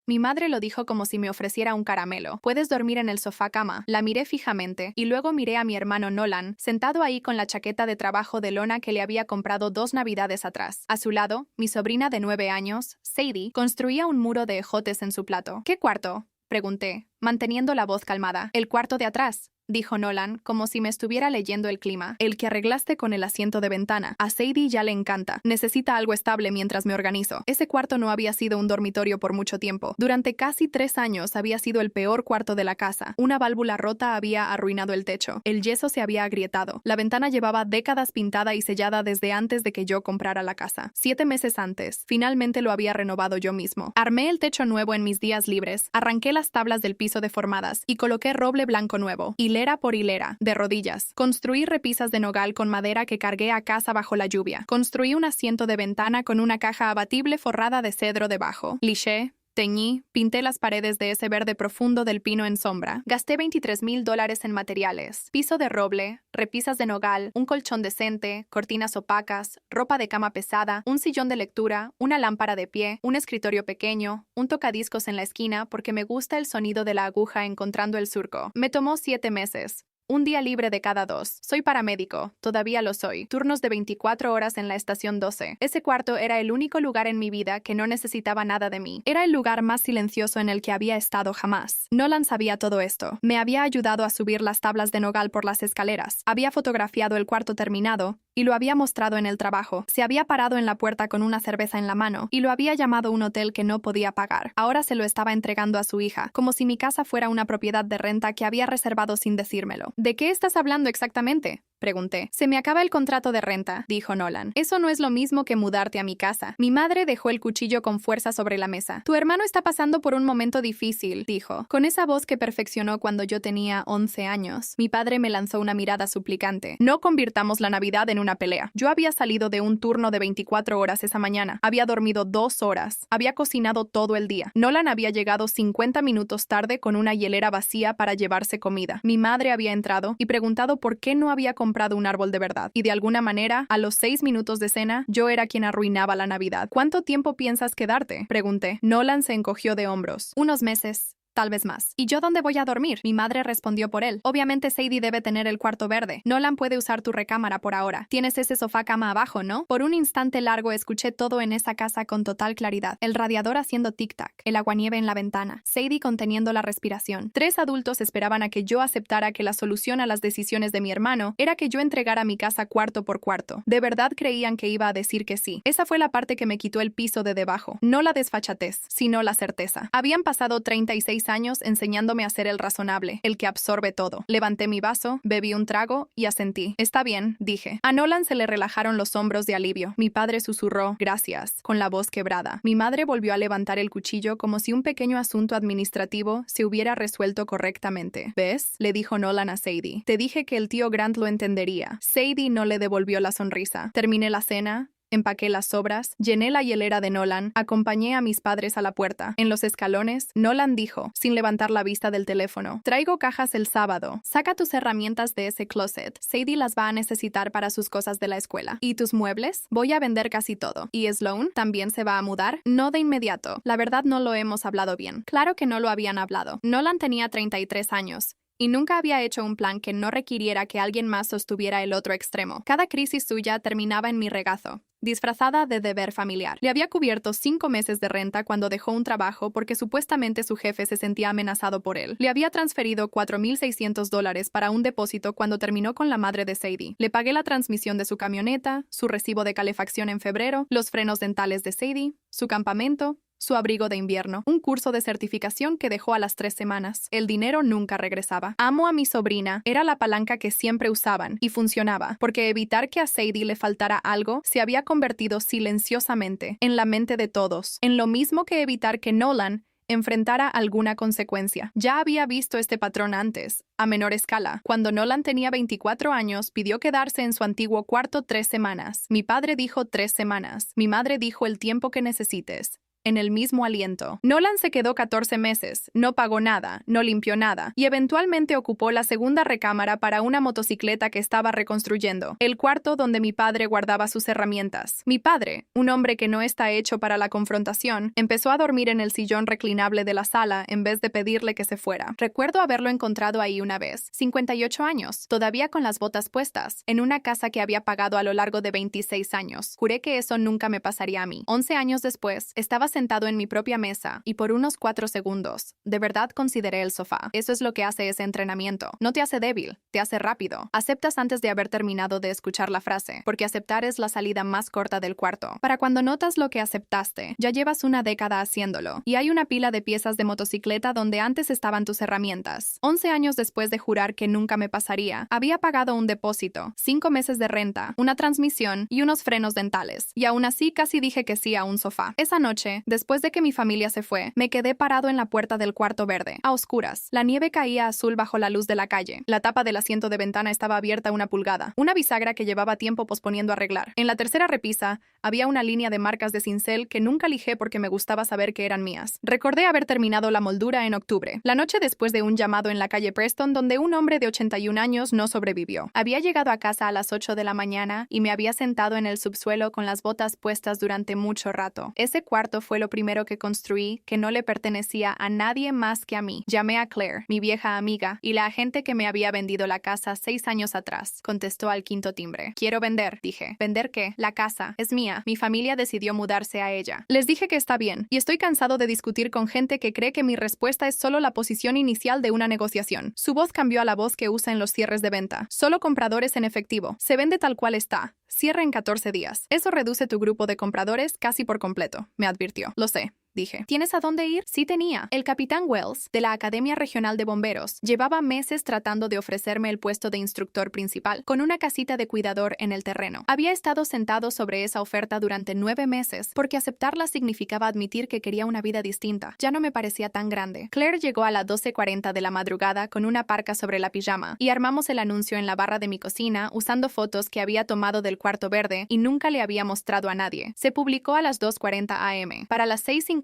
Mi madre lo dijo como si me ofreciera un caramelo. ¿Puedes dormir en el sofá cama? La miré fijamente, y luego miré a mi hermano Nolan, sentado ahí con la chaqueta de trabajo de lona que le había comprado 2 navidades atrás. A su lado, mi sobrina de 9 años, Sadie, construía un muro de ejotes en su plato. ¿Qué cuarto?, pregunté, manteniendo la voz calmada. El cuarto de atrás, dijo Nolan, como si me estuviera leyendo el clima. El que arreglaste con el asiento de ventana. A Sadie ya le encanta. Necesita algo estable mientras me organizo. Ese cuarto no había sido un dormitorio por mucho tiempo. Durante casi 3 años había sido el peor cuarto de la casa. Una válvula rota había arruinado el techo. El yeso se había agrietado. La ventana llevaba décadas pintada y sellada desde antes de que yo comprara la casa. 7 meses antes, finalmente lo había renovado yo mismo. Armé el techo nuevo en mis días libres, arranqué las tablas del piso deformadas y coloqué roble blanco nuevo. Hilera por hilera, de rodillas. Construí repisas de nogal con madera que cargué a casa bajo la lluvia. Construí un asiento de ventana con una caja abatible forrada de cedro debajo. Liché, teñí, pinté las paredes de ese verde profundo del pino en sombra. Gasté $23,000 en materiales. Piso de roble, repisas de nogal, un colchón decente, cortinas opacas, ropa de cama pesada, un sillón de lectura, una lámpara de pie, un escritorio pequeño, un tocadiscos en la esquina porque me gusta el sonido de la aguja encontrando el surco. Me tomó 7 meses. Un día libre de cada 2. Soy paramédico, todavía lo soy. Turnos de 24 horas en la estación 12. Ese cuarto era el único lugar en mi vida que no necesitaba nada de mí. Era el lugar más silencioso en el que había estado jamás. Nolan sabía todo esto. Me había ayudado a subir las tablas de nogal por las escaleras. Había fotografiado el cuarto terminado y lo había mostrado en el trabajo. Se había parado en la puerta con una cerveza en la mano y lo había llamado un hotel que no podía pagar. Ahora se lo estaba entregando a su hija, como si mi casa fuera una propiedad de renta que había reservado sin decírmelo. ¿De qué estás hablando exactamente?, pregunté. Se me acaba el contrato de renta, dijo Nolan. Eso no es lo mismo que mudarte a mi casa. Mi madre dejó el cuchillo con fuerza sobre la mesa. Tu hermano está pasando por un momento difícil, dijo, con esa voz que perfeccionó cuando yo tenía 11 años. Mi padre me lanzó una mirada suplicante. No convirtamos la Navidad en una pelea. Yo había salido de un turno de 24 horas esa mañana. Había dormido 2 horas. Había cocinado todo el día. Nolan había llegado 50 minutos tarde con una hielera vacía para llevarse comida. Mi madre había entrado y preguntado por qué no había comprado un árbol de verdad. Y de alguna manera, a los 6 minutos de cena, yo era quien arruinaba la Navidad. ¿Cuánto tiempo piensas quedarte?, pregunté. Nolan se encogió de hombros. Unos meses. Tal vez más. ¿Y yo dónde voy a dormir? Mi madre respondió por él. Obviamente Sadie debe tener el cuarto verde. Nolan puede usar tu recámara por ahora. Tienes ese sofá cama abajo, ¿no? Por un instante largo escuché todo en esa casa con total claridad. El radiador haciendo tic-tac, el aguanieve en la ventana, Sadie conteniendo la respiración. 3 adultos esperaban a que yo aceptara que la solución a las decisiones de mi hermano era que yo entregara mi casa cuarto por cuarto. De verdad creían que iba a decir que sí. Esa fue la parte que me quitó el piso de debajo. No la desfachatez, sino la certeza. Habían pasado 36 años enseñándome a ser el razonable, el que absorbe todo. Levanté mi vaso, bebí un trago y asentí. Está bien, dije. A Nolan se le relajaron los hombros de alivio. Mi padre susurró, gracias, con la voz quebrada. Mi madre volvió a levantar el cuchillo como si un pequeño asunto administrativo se hubiera resuelto correctamente. ¿Ves?, le dijo Nolan a Sadie. Te dije que el tío Grant lo entendería. Sadie no le devolvió la sonrisa. Terminé la cena. Empaqué las sobras, llené la hielera de Nolan, acompañé a mis padres a la puerta. En los escalones, Nolan dijo, sin levantar la vista del teléfono, traigo cajas el sábado. Saca tus herramientas de ese closet. Sadie las va a necesitar para sus cosas de la escuela. ¿Y tus muebles? Voy a vender casi todo. ¿Y Sloan también se va a mudar? No de inmediato. La verdad no lo hemos hablado bien. Claro que no lo habían hablado. Nolan tenía 33 años. Y nunca había hecho un plan que no requiriera que alguien más sostuviera el otro extremo. Cada crisis suya terminaba en mi regazo, disfrazada de deber familiar. Le había cubierto 5 meses de renta cuando dejó un trabajo porque supuestamente su jefe se sentía amenazado por él. Le había transferido $4,600 para un depósito cuando terminó con la madre de Sadie. Le pagué la transmisión de su camioneta, su recibo de calefacción en febrero, los frenos dentales de Sadie, su campamento, su abrigo de invierno, un curso de certificación que dejó a las 3 semanas. El dinero nunca regresaba. Amo a mi sobrina. Era la palanca que siempre usaban y funcionaba, porque evitar que a Sadie le faltara algo se había convertido silenciosamente en la mente de todos, en lo mismo que evitar que Nolan enfrentara alguna consecuencia. Ya había visto este patrón antes, a menor escala. Cuando Nolan tenía 24 años, pidió quedarse en su antiguo cuarto 3 semanas. Mi padre dijo 3 semanas. Mi madre dijo el tiempo que necesites. en el mismo aliento. Nolan se quedó 14 meses, no pagó nada, no limpió nada, y eventualmente ocupó la segunda recámara para una motocicleta que estaba reconstruyendo, el cuarto donde mi padre guardaba sus herramientas. Mi padre, un hombre que no está hecho para la confrontación, empezó a dormir en el sillón reclinable de la sala en vez de pedirle que se fuera. Recuerdo haberlo encontrado ahí una vez, 58 años, todavía con las botas puestas, en una casa que había pagado a lo largo de 26 años. Juré que eso nunca me pasaría a mí. 11 años después, estaba sentado en mi propia mesa y por unos 4 segundos, de verdad consideré el sofá. Eso es lo que hace ese entrenamiento. No te hace débil, te hace rápido. Aceptas antes de haber terminado de escuchar la frase, porque aceptar es la salida más corta del cuarto. Para cuando notas lo que aceptaste, ya llevas una década haciéndolo, y hay una pila de piezas de motocicleta donde antes estaban tus herramientas. 11 años después de jurar que nunca me pasaría, había pagado un depósito, 5 meses de renta, una transmisión y unos frenos dentales, y aún así casi dije que sí a un sofá. Esa noche, después de que mi familia se fue, me quedé parado en la puerta del cuarto verde, a oscuras. La nieve caía azul bajo la luz de la calle. La tapa del asiento de ventana estaba abierta 1 pulgada, una bisagra que llevaba tiempo posponiendo arreglar. En la tercera repisa, había una línea de marcas de cincel que nunca lijé porque me gustaba saber que eran mías. Recordé haber terminado la moldura en octubre, la noche después de un llamado en la calle Preston donde un hombre de 81 años no sobrevivió. Había llegado a casa a las 8 de la mañana y me había sentado en el subsuelo con las botas puestas durante mucho rato. Ese cuarto fue lo primero que construí que no le pertenecía a nadie más que a mí. Llamé a Claire, mi vieja amiga, y la agente que me había vendido la casa 6 años atrás. Contestó al quinto timbre. Quiero vender, dije. ¿Vender qué? La casa. Es mía. Mi familia decidió mudarse a ella. Les dije que está bien, y estoy cansado de discutir con gente que cree que mi respuesta es solo la posición inicial de una negociación. Su voz cambió a la voz que usa en los cierres de venta. Solo compradores en efectivo. Se vende tal cual está. Cierra en 14 días. Eso reduce tu grupo de compradores casi por completo, me advirtió. Lo sé. Dije. ¿Tienes a dónde ir? Sí tenía. El capitán Wells, de la Academia Regional de Bomberos, llevaba meses tratando de ofrecerme el puesto de instructor principal, con una casita de cuidador en el terreno. Había estado sentado sobre esa oferta durante 9 meses, porque aceptarla significaba admitir que quería una vida distinta. Ya no me parecía tan grande. Claire llegó a las 12:40 de la madrugada con una parca sobre la pijama, y armamos el anuncio en la barra de mi cocina usando fotos que había tomado del cuarto verde y nunca le había mostrado a nadie. Se publicó a las 2:40 am. Para las 6:50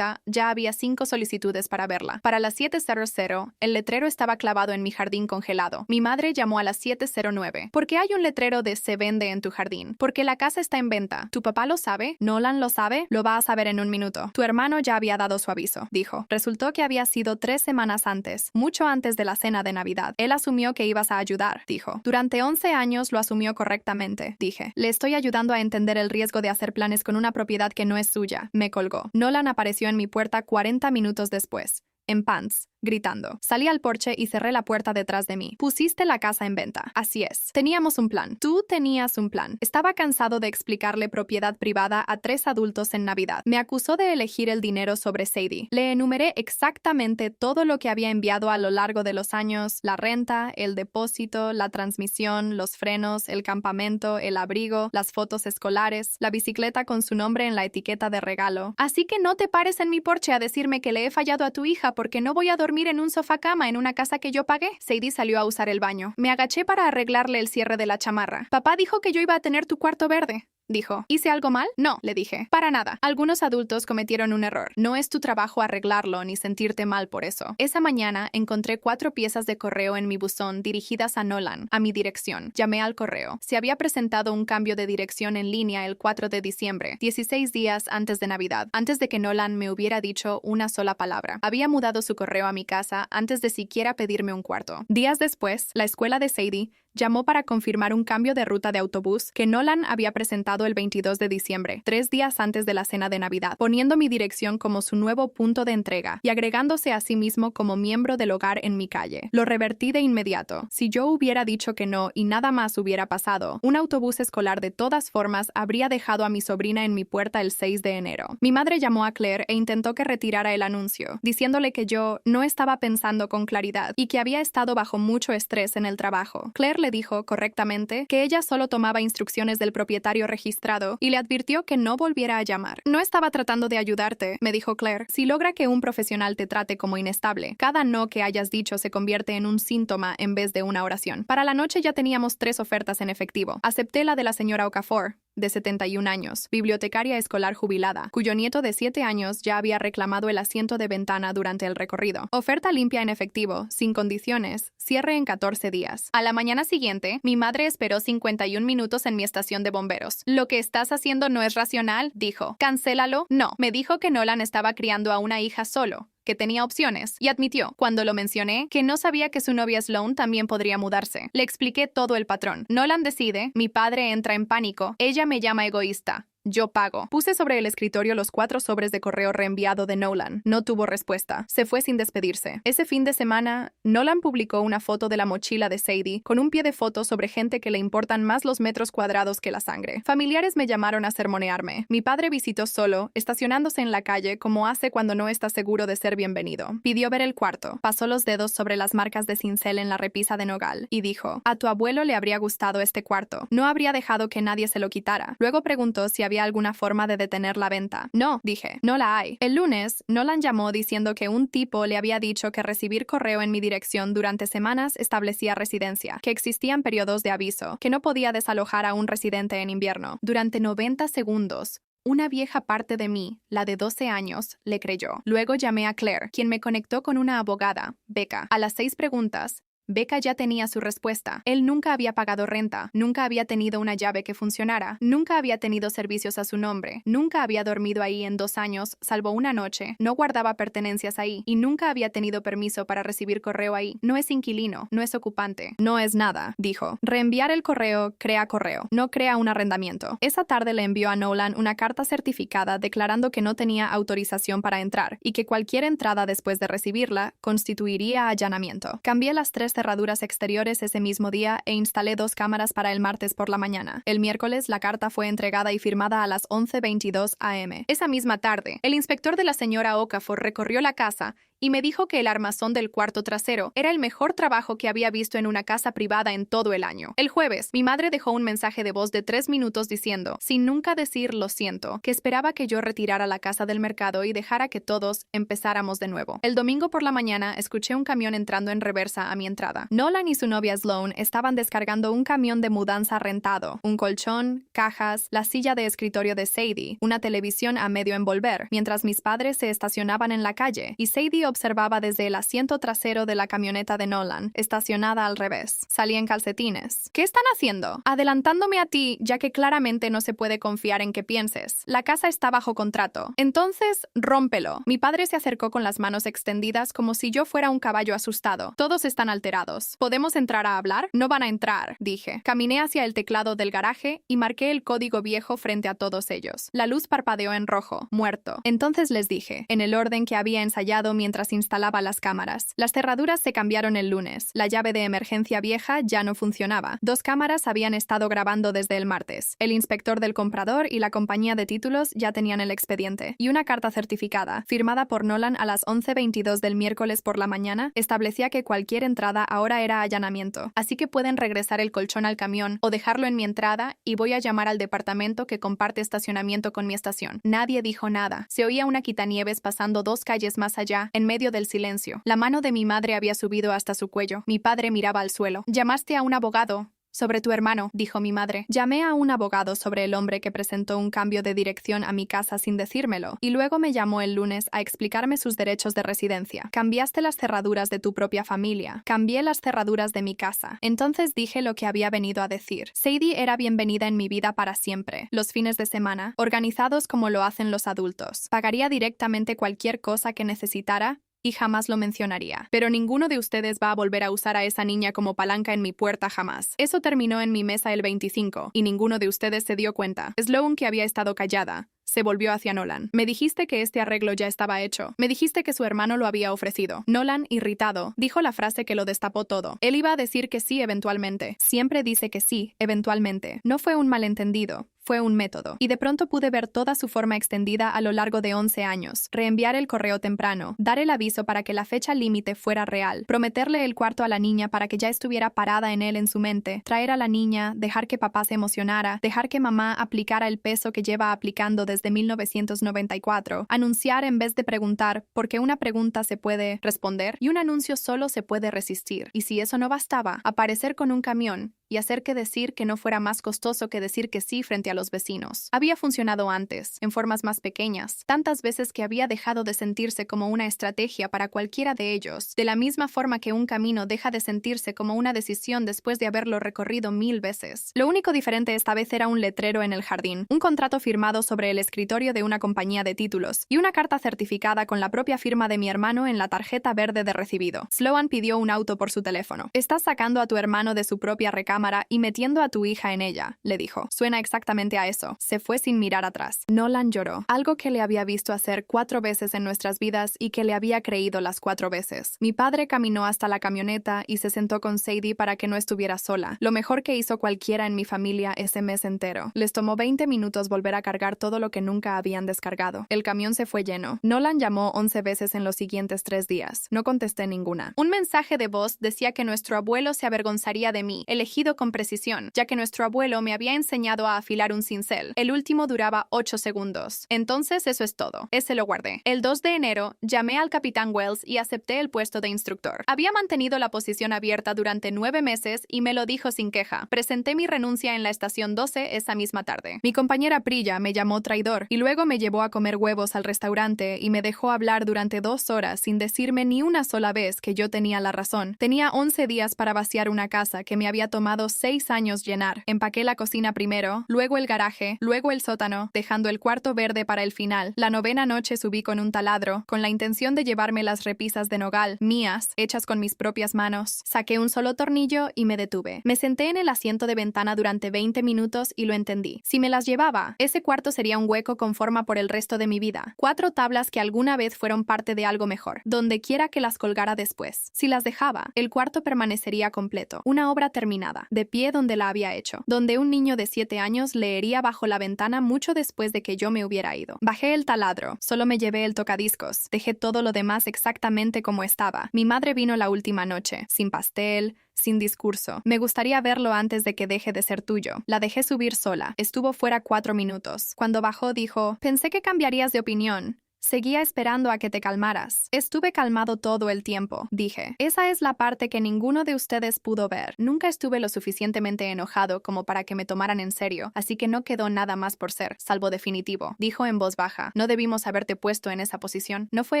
ya había 5 solicitudes para verla. Para las 7:00, el letrero estaba clavado en mi jardín congelado. Mi madre llamó a las 7:09. ¿Por qué hay un letrero de "se vende" en tu jardín? Porque la casa está en venta. ¿Tu papá lo sabe? ¿Nolan lo sabe? Lo va a saber en un minuto. Tu hermano ya había dado su aviso, dijo. Resultó que había sido 3 semanas antes, mucho antes de la cena de Navidad. Él asumió que ibas a ayudar, dijo. Durante 11 años lo asumió correctamente, dije. Le estoy ayudando a entender el riesgo de hacer planes con una propiedad que no es suya. Me colgó. Nolan apareció en mi puerta 40 minutos después, en pants, gritando. Salí al porche y cerré la puerta detrás de mí. Pusiste la casa en venta. Así es. Teníamos un plan. Tú tenías un plan. Estaba cansado de explicarle propiedad privada a 3 adultos en Navidad. Me acusó de elegir el dinero sobre Sadie. Le enumeré exactamente todo lo que había enviado a lo largo de los años: la renta, el depósito, la transmisión, los frenos, el campamento, el abrigo, las fotos escolares, la bicicleta con su nombre en la etiqueta de regalo. Así que no te pares en mi porche a decirme que le he fallado a tu hija porque no voy a dormir en un sofá cama en una casa que yo pagué. Sadie salió a usar el baño. Me agaché para arreglarle el cierre de la chamarra. Papá dijo que yo iba a tener tu cuarto verde, dijo. ¿Hice algo mal? No, le dije. Para nada. Algunos adultos cometieron un error. No es tu trabajo arreglarlo ni sentirte mal por eso. Esa mañana encontré 4 piezas de correo en mi buzón dirigidas a Nolan, a mi dirección. Llamé al correo. Se había presentado un cambio de dirección en línea el 4 de diciembre, 16 días antes de Navidad, antes de que Nolan me hubiera dicho una sola palabra. Había mudado su correo a mi casa antes de siquiera pedirme un cuarto. Días después, la escuela de Sadie llamó para confirmar un cambio de ruta de autobús que Nolan había presentado el 22 de diciembre, 3 días antes de la cena de Navidad, poniendo mi dirección como su nuevo punto de entrega y agregándose a sí mismo como miembro del hogar en mi calle. Lo revertí de inmediato. Si yo hubiera dicho que no y nada más hubiera pasado, un autobús escolar de todas formas habría dejado a mi sobrina en mi puerta el 6 de enero. Mi madre llamó a Claire e intentó que retirara el anuncio, diciéndole que yo no estaba pensando con claridad y que había estado bajo mucho estrés en el trabajo. Claire le dijo, correctamente, que ella solo tomaba instrucciones del propietario registrado y le advirtió que no volviera a llamar. No estaba tratando de ayudarte, me dijo Claire. Si logra que un profesional te trate como inestable, cada no que hayas dicho se convierte en un síntoma en vez de una oración. Para la noche ya teníamos 3 ofertas en efectivo. Acepté la de la señora Okafor, de 71 años, bibliotecaria escolar jubilada, cuyo nieto de 7 años ya había reclamado el asiento de ventana durante el recorrido. Oferta limpia en efectivo, sin condiciones, cierre en 14 días. A la mañana siguiente, mi madre esperó 51 minutos en mi estación de bomberos. «Lo que estás haciendo no es racional», dijo. «Cancélalo». No, me dijo que Nolan estaba criando a una hija solo, que tenía opciones, y admitió, cuando lo mencioné, que no sabía que su novia Sloane también podría mudarse. Le expliqué todo el patrón. Nolan decide, mi padre entra en pánico, ella me llama egoísta. Yo pago. Puse sobre el escritorio los 4 sobres de correo reenviado de Nolan. No tuvo respuesta. Se fue sin despedirse. Ese fin de semana, Nolan publicó una foto de la mochila de Sadie con un pie de foto sobre gente que le importan más los metros cuadrados que la sangre. Familiares me llamaron a sermonearme. Mi padre visitó solo, estacionándose en la calle como hace cuando no está seguro de ser bienvenido. Pidió ver el cuarto. Pasó los dedos sobre las marcas de cincel en la repisa de nogal y dijo, «A tu abuelo le habría gustado este cuarto. No habría dejado que nadie se lo quitara». Luego preguntó si había alguna forma de detener la venta. «No», dije, «no la hay». El lunes, Nolan llamó diciendo que un tipo le había dicho que recibir correo en mi dirección durante semanas establecía residencia, que existían periodos de aviso, que no podía desalojar a un residente en invierno. Durante 90 segundos, una vieja parte de mí, la de 12 años, le creyó. Luego llamé a Claire, quien me conectó con una abogada, Becca. A las 6 preguntas, Becca ya tenía su respuesta. Él nunca había pagado renta, nunca había tenido una llave que funcionara, nunca había tenido servicios a su nombre, nunca había dormido ahí en 2 años, salvo una noche, no guardaba pertenencias ahí y nunca había tenido permiso para recibir correo ahí. No es inquilino, no es ocupante, no es nada, dijo. Reenviar el correo crea correo, no crea un arrendamiento. Esa tarde le envió a Nolan una carta certificada declarando que no tenía autorización para entrar y que cualquier entrada después de recibirla constituiría allanamiento. Cambié las 3 cerraduras exteriores ese mismo día e instalé 2 cámaras para el martes por la mañana. El miércoles la carta fue entregada y firmada a las 11:22 am. Esa misma tarde, el inspector de la señora Okafor recorrió la casa y me dijo que el armazón del cuarto trasero era el mejor trabajo que había visto en una casa privada en todo el año. El jueves, mi madre dejó un mensaje de voz de 3 minutos diciendo, sin nunca decir lo siento, que esperaba que yo retirara la casa del mercado y dejara que todos empezáramos de nuevo. El domingo por la mañana escuché un camión entrando en reversa a mi entrada. Nolan y su novia Sloane estaban descargando un camión de mudanza rentado, un colchón, cajas, la silla de escritorio de Sadie, una televisión a medio envolver, mientras mis padres se estacionaban en la calle y Sadie observaba desde el asiento trasero de la camioneta de Nolan, estacionada al revés. Salí en calcetines. «¿Qué están haciendo?» «Adelantándome a ti, ya que claramente no se puede confiar en que pienses. La casa está bajo contrato. Entonces, rómpelo». Mi padre se acercó con las manos extendidas como si yo fuera un caballo asustado. «Todos están alterados. ¿Podemos entrar a hablar?» «No van a entrar», dije. Caminé hacia el teclado del garaje y marqué el código viejo frente a todos ellos. La luz parpadeó en rojo. «Muerto». Entonces les dije, en el orden que había ensayado mientras instalaba las cámaras. Las cerraduras se cambiaron el lunes. La llave de emergencia vieja ya no funcionaba. 2 cámaras habían estado grabando desde el martes. El inspector del comprador y la compañía de títulos ya tenían el expediente. Y una carta certificada, firmada por Nolan a las 11:22 del miércoles por la mañana, establecía que cualquier entrada ahora era allanamiento. Así que pueden regresar el colchón al camión o dejarlo en mi entrada y voy a llamar al departamento que comparte estacionamiento con mi estación. Nadie dijo nada. Se oía una quitanieves pasando 2 calles más allá, en medio del silencio. La mano de mi madre había subido hasta su cuello. Mi padre miraba al suelo. «¿Llamaste a un abogado?» «Sobre tu hermano», dijo mi madre. Llamé a un abogado sobre el hombre que presentó un cambio de dirección a mi casa sin decírmelo, y luego me llamó el lunes a explicarme sus derechos de residencia. «Cambiaste las cerraduras de tu propia familia. Cambié las cerraduras de mi casa». Entonces dije lo que había venido a decir. Sadie era bienvenida en mi vida para siempre. Los fines de semana, organizados como lo hacen los adultos. Pagaría directamente cualquier cosa que necesitara y jamás lo mencionaría. Pero ninguno de ustedes va a volver a usar a esa niña como palanca en mi puerta jamás. Eso terminó en mi mesa el 25, y ninguno de ustedes se dio cuenta. Sloane, que había estado callada, se volvió hacia Nolan. «Me dijiste que este arreglo ya estaba hecho. Me dijiste que su hermano lo había ofrecido». Nolan, irritado, dijo la frase que lo destapó todo. Él iba a decir que sí eventualmente. Siempre dice que sí, eventualmente. No fue un malentendido. Fue un método. Y de pronto pude ver toda su forma extendida a lo largo de 11 años. Reenviar el correo temprano, dar el aviso para que la fecha límite fuera real, prometerle el cuarto a la niña para que ya estuviera parada en él en su mente, traer a la niña, dejar que papá se emocionara, dejar que mamá aplicara el peso que lleva aplicando desde 1994, anunciar en vez de preguntar, porque una pregunta se puede responder y un anuncio solo se puede resistir. Y si eso no bastaba, aparecer con un camión y hacer que decir que no fuera más costoso que decir que sí frente a los vecinos. Había funcionado antes, en formas más pequeñas, tantas veces que había dejado de sentirse como una estrategia para cualquiera de ellos, de la misma forma que un camino deja de sentirse como una decisión después de haberlo recorrido 1000 veces. Lo único diferente esta vez era un letrero en el jardín, un contrato firmado sobre el escritorio de una compañía de títulos y una carta certificada con la propia firma de mi hermano en la tarjeta verde de recibido. Sloan pidió un auto por su teléfono. «Estás sacando a tu hermano de su propia recámara y metiendo a tu hija en ella», le dijo. «Suena exactamente a eso». Se fue sin mirar atrás. Nolan lloró, algo que le había visto hacer 4 veces en nuestras vidas y que le había creído las 4 veces. Mi padre caminó hasta la camioneta y se sentó con Sadie para que no estuviera sola, lo mejor que hizo cualquiera en mi familia ese mes entero. Les tomó 20 minutos volver a cargar todo lo que nunca habían descargado. El camión se fue lleno. Nolan llamó 11 veces en los siguientes 3 días. No contesté ninguna. Un mensaje de voz decía que nuestro abuelo se avergonzaría de mí, elegido con precisión, ya que nuestro abuelo me había enseñado a afilar un cincel. El último duraba 8 segundos. Entonces eso es todo. Ese lo guardé. El 2 de enero, llamé al capitán Wells y acepté el puesto de instructor. Había mantenido la posición abierta durante 9 meses y me lo dijo sin queja. Presenté mi renuncia en la estación 12 esa misma tarde. Mi compañera Priya me llamó traidor y luego me llevó a comer huevos al restaurante y me dejó hablar durante 2 horas sin decirme ni una sola vez que yo tenía la razón. Tenía 11 días para vaciar una casa que me había tomado 6 años llenar. Empaqué la cocina primero, luego el garaje, luego el sótano, dejando el cuarto verde para el final. La 9ª noche subí con un taladro, con la intención de llevarme las repisas de nogal, mías, hechas con mis propias manos. Saqué un solo tornillo y me detuve. Me senté en el asiento de ventana durante 20 minutos y lo entendí. Si me las llevaba, ese cuarto sería un hueco con forma por el resto de mi vida. 4 tablas que alguna vez fueron parte de algo mejor, donde quiera que las colgara después. Si las dejaba, el cuarto permanecería completo, una obra terminada, de pie donde la había hecho, donde un niño de 7 años leería bajo la ventana mucho después de que yo me hubiera ido. Bajé el taladro, solo me llevé el tocadiscos, dejé todo lo demás exactamente como estaba. Mi madre vino la última noche, sin pastel, sin discurso. Me gustaría verlo antes de que deje de ser tuyo. La dejé subir sola. Estuvo fuera 4 minutos. Cuando bajó dijo, «Pensé que cambiarías de opinión». Seguía esperando a que te calmaras. Estuve calmado todo el tiempo, dije. Esa es la parte que ninguno de ustedes pudo ver. Nunca estuve lo suficientemente enojado como para que me tomaran en serio, así que no quedó nada más por ser, salvo definitivo. Dijo en voz baja. No debimos haberte puesto en esa posición. No fue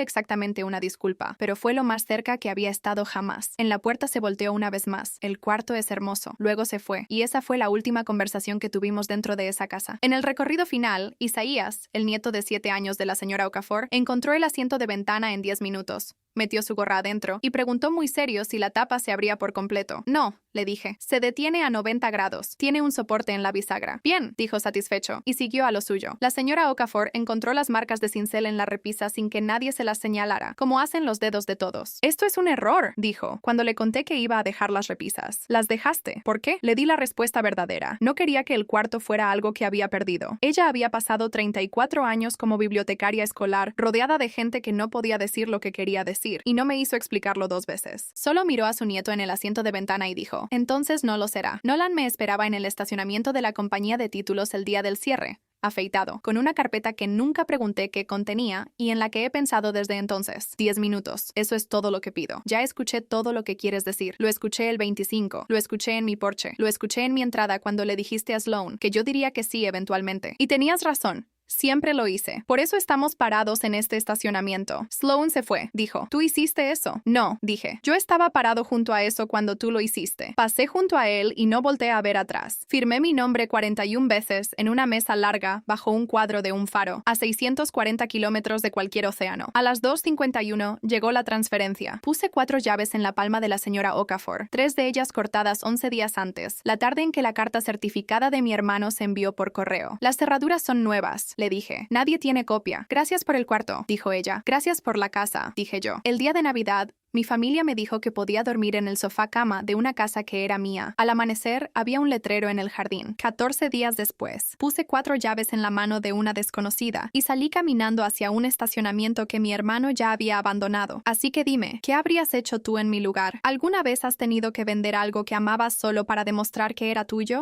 exactamente una disculpa, pero fue lo más cerca que había estado jamás. En la puerta se volteó una vez más. El cuarto es hermoso. Luego se fue, y esa fue la última conversación que tuvimos dentro de esa casa. En el recorrido final, Isaías, el nieto de 7 años de la señora Okafor, encontró el asiento de ventana en 10 minutos. Metió su gorra adentro y preguntó muy serio si la tapa se abría por completo. «No», le dije. «Se detiene a 90 grados. Tiene un soporte en la bisagra». «Bien», dijo satisfecho, y siguió a lo suyo. La señora Okafor encontró las marcas de cincel en la repisa sin que nadie se las señalara, como hacen los dedos de todos. «Esto es un error», dijo, cuando le conté que iba a dejar las repisas. «Las dejaste. ¿Por qué?» Le di la respuesta verdadera. No quería que el cuarto fuera algo que había perdido. Ella había pasado 34 años como bibliotecaria escolar, rodeada de gente que no podía decir lo que quería decir, y no me hizo explicarlo 2 veces. Solo miró a su nieto en el asiento de ventana y dijo, «Entonces no lo será». Nolan me esperaba en el estacionamiento de la compañía de títulos el día del cierre, afeitado, con una carpeta que nunca pregunté qué contenía y en la que he pensado desde entonces. 10 minutos. Eso es todo lo que pido. Ya escuché todo lo que quieres decir. Lo escuché el 25. Lo escuché en mi porche. Lo escuché en mi entrada cuando le dijiste a Sloan que yo diría que sí eventualmente. Y tenías razón. Siempre lo hice. Por eso estamos parados en este estacionamiento. Sloan se fue, dijo. ¿Tú hiciste eso? No, dije. Yo estaba parado junto a eso cuando tú lo hiciste. Pasé junto a él y no volteé a ver atrás. Firmé mi nombre 41 veces en una mesa larga bajo un cuadro de un faro, a 640 kilómetros de cualquier océano. A las 2:51 llegó la transferencia. Puse 4 llaves en la palma de la señora Okafor, 3 de ellas cortadas 11 días antes, la tarde en que la carta certificada de mi hermano se envió por correo. Las cerraduras son nuevas, le dije. Nadie tiene copia. Gracias por el cuarto, dijo ella. Gracias por la casa, dije yo. El día de Navidad, mi familia me dijo que podía dormir en el sofá cama de una casa que era mía. Al amanecer, había un letrero en el jardín. 14 días después, puse 4 llaves en la mano de una desconocida y salí caminando hacia un estacionamiento que mi hermano ya había abandonado. Así que dime, ¿qué habrías hecho tú en mi lugar? ¿Alguna vez has tenido que vender algo que amabas solo para demostrar que era tuyo?